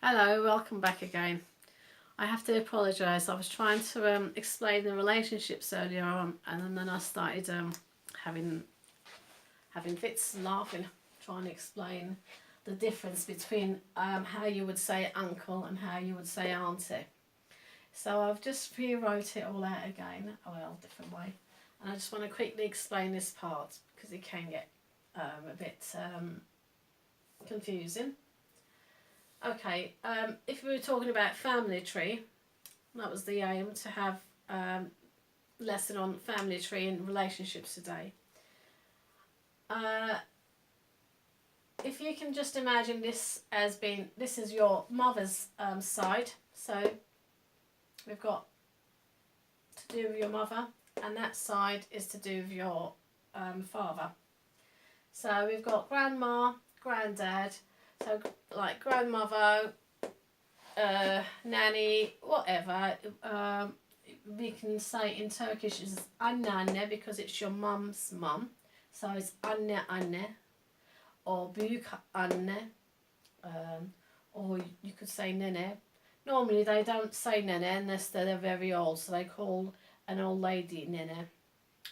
Hello, welcome back again. I have to apologise. I was trying to explain the relationships earlier on, and then I started having fits laughing, trying to explain the difference between how you would say uncle and how you would say auntie. So I've just rewrote it all out again, well, different way, and I just want to quickly explain this part because it can get a bit confusing. Okay, if we were talking about family tree, that was the aim, to have lesson on family tree and relationships today. If you can just imagine this as being, this is your mother's side, so we've got to do with your mother, and that side is to do with your father. So we've got grandma, granddad, so like grandmother, nanny, whatever. We can say in Turkish is anneanne because it's your mum's mum. So it's anne, or büyük anne, or you could say nene. Normally they don't say nene unless they're very old, so they call an old lady nene.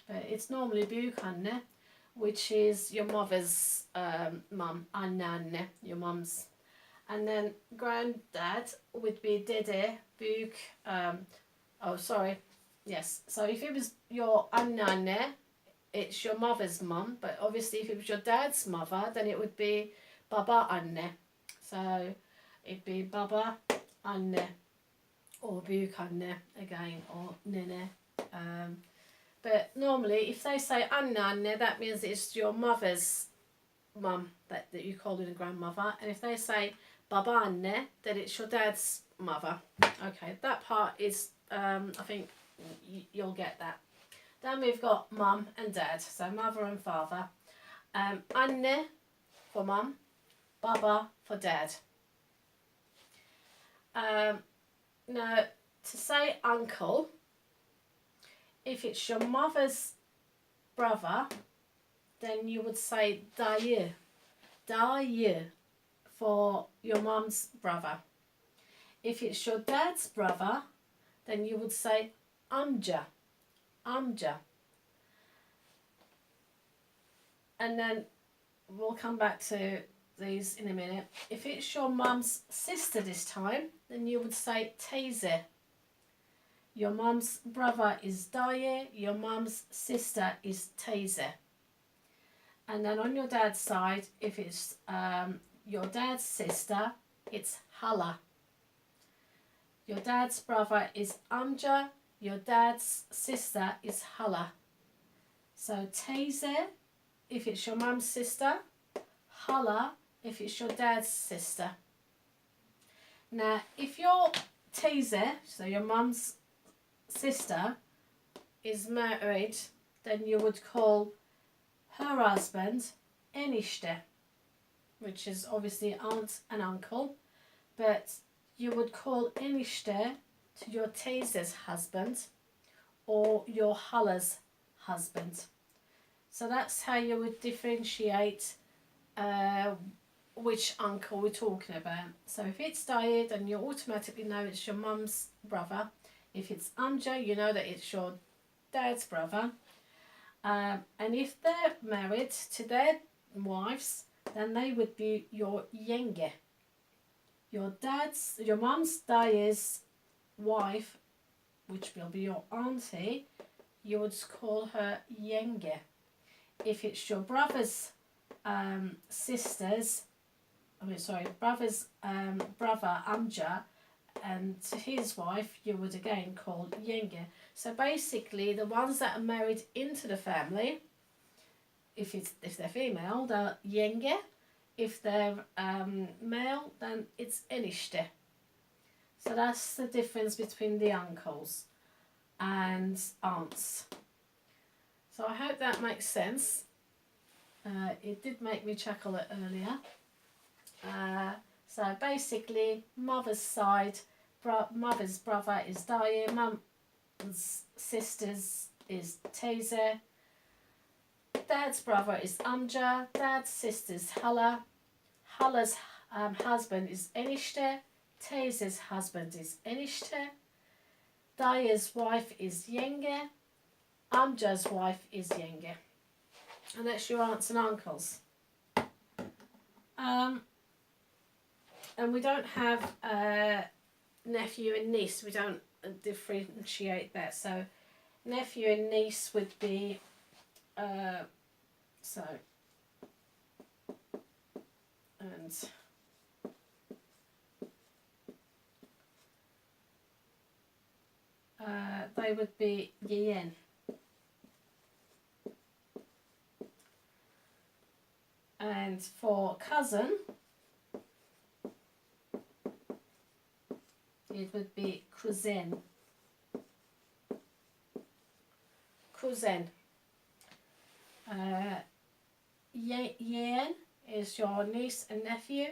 But it's normally büyük anne, which is your mother's mum, anneanne, your mum's. And then granddad would be dede, büyük, so if it was your anneanne, it's your mother's mum, but obviously if it was your dad's mother, then it would be baba anne. So it'd be baba anne, or büyük anne again, or nene. But normally if they say anneanne, that means it's your mother's mum that you call it a grandmother, and if they say babaanne, then it's your dad's mother. Okay, that part is, I think you'll get that. Then we've got mum and dad, so mother and father. Anne for mum, baba for dad. Now, to say uncle, if it's your mother's brother, then you would say dayı. Dayı for your mum's brother. If it's your dad's brother, then you would say amca. Amca. And then we'll come back to these in a minute. If it's your mum's sister this time, then you would say teyze. Your mum's brother is dayı, your mum's sister is teyze. And then on your dad's side, if it's your dad's sister, it's hala. Your dad's brother is amca, your dad's sister is hala. So teyze if it's your mum's sister, hala if it's your dad's sister. Now, if your teyze, so your mum's sister, is married, then you would call her husband enişte, which is obviously aunt and uncle, but you would call enişte to your teyze's husband or your hala's husband. So that's how you would differentiate which uncle we're talking about. So if it's dayı, then you automatically know it's your mum's brother. If it's amca, you know that it's your dad's brother. And if they're married to their wives, then they would be your yenge. Your mum's dayı's wife, which will be your auntie, you would call her yenge. If it's your brother's brother's brother amca, and to his wife you would again call yenge. So basically the ones that are married into the family, if they're female, they're yenge. If they're male, then it's enişte. So that's the difference between the uncles and aunts. So I hope that makes sense. It did make me chuckle it earlier. So basically, mother's side, mother's brother is dayı, mum's sisters is teyze, dad's brother is amca, dad's sister's hala, hala's husband is enişte, Teyze's husband is enişte. Dayı's wife is yenge. Amca's wife is yenge. And that's your aunts and uncles. And we don't have nephew and niece. We don't differentiate that. So nephew and niece would be so, and they would be yeğen. And for cousin, it would be kuzen. Kuzen. Yeğen is your niece and nephew,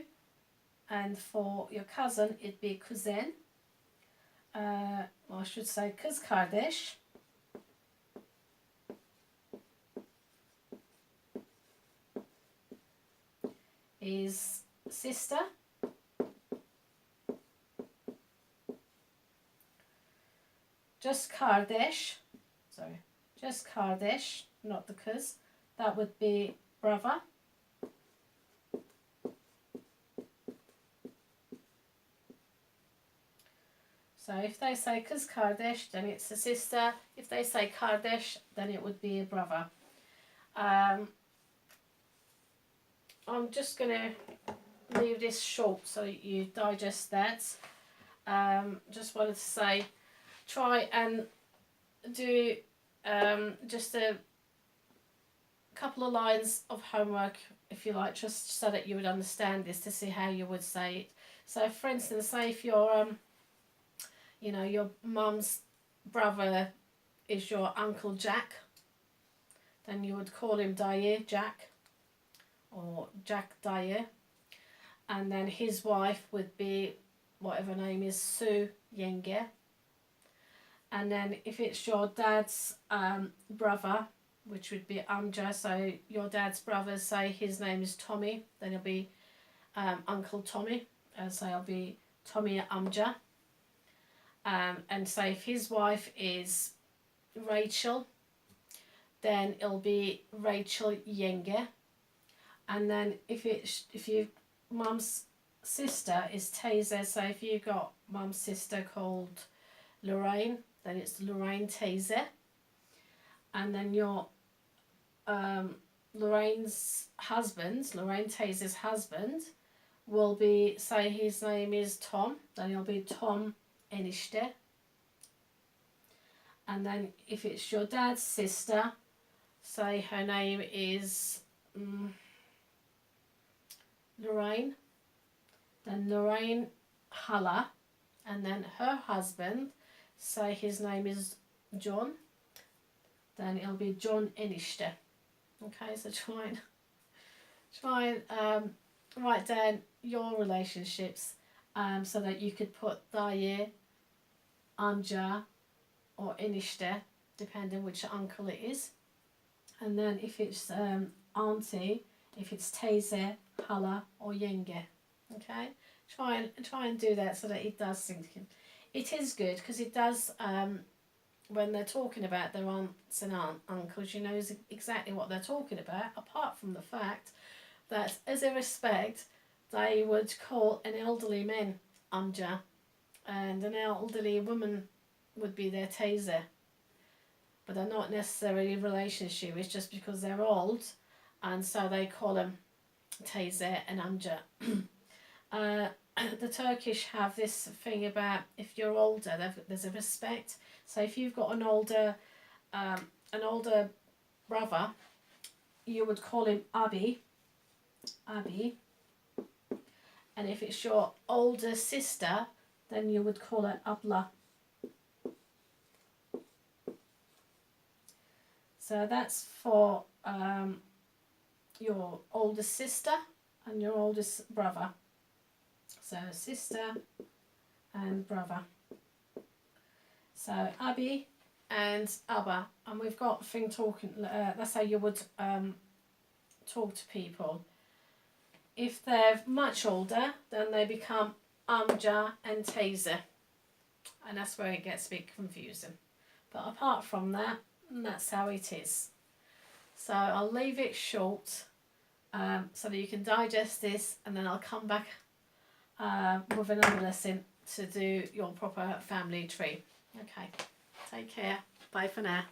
and for your cousin it'd be kuzen. Well, I should say kız kardeş. Is sister. Just kardeş, sorry, just kardeş, not the kız, that would be brother. So if they say kız kardeş, then it's a sister. If they say kardeş, then it would be a brother. I'm just going to leave this short so you digest that. Just wanted to say, try and do just a couple of lines of homework, if you like, just so that you would understand this, to see how you would say it. So for instance, say if your you know, your mum's brother is your Uncle Jack, then you would call him Dayı Jack, or Jack Dayı, and then his wife would be whatever name is Su Yenge. And then if it's your dad's brother, which would be Amca, so your dad's brother, say his name is Tommy, then it'll be Uncle Tommy, so it'll be Tommy Amca. And say if his wife is Rachel, then it'll be Rachel Yenge. And then if your mum's sister is teyze, so if you've got mum's sister called Lorraine, then it's Lorraine teyze. And then your Lorraine's husband, Lorraine teyze's husband, will be, say his name is Tom, then he'll be Tom enişte. And then if it's your dad's sister, say her name is Lorraine, then Lorraine hala, and then her husband, say his name is John, then it'll be John enişte. Okay, so try and write down your relationships so that you could put dayı, amca, or enişte, depending which uncle it is. And then if it's auntie, if it's teyze, hala, or yenge. Okay, try and do that so that it does sink in. It is good because it does. When they're talking about their aunts and uncles, you know exactly what they're talking about, apart from the fact that as a respect, they would call an elderly man amca, and an elderly woman would be their teyze. But they're not necessarily in a relationship, it's just because they're old, and so they call them teyze and amca. The Turkish have this thing about if you're older, there's a respect. So if you've got an older brother, you would call him abi, and if it's your older sister, then you would call her abla. So that's for your oldest sister and your oldest brother. So sister and brother. So abi and abba, and we've got thing talking. That's how you would talk to people. If they're much older, then they become amca, and teyze. And that's where it gets a bit confusing. But apart from that, that's how it is. So I'll leave it short so that you can digest this, and then I'll come back with another lesson to do your proper family tree. Okay, take care. Bye for now.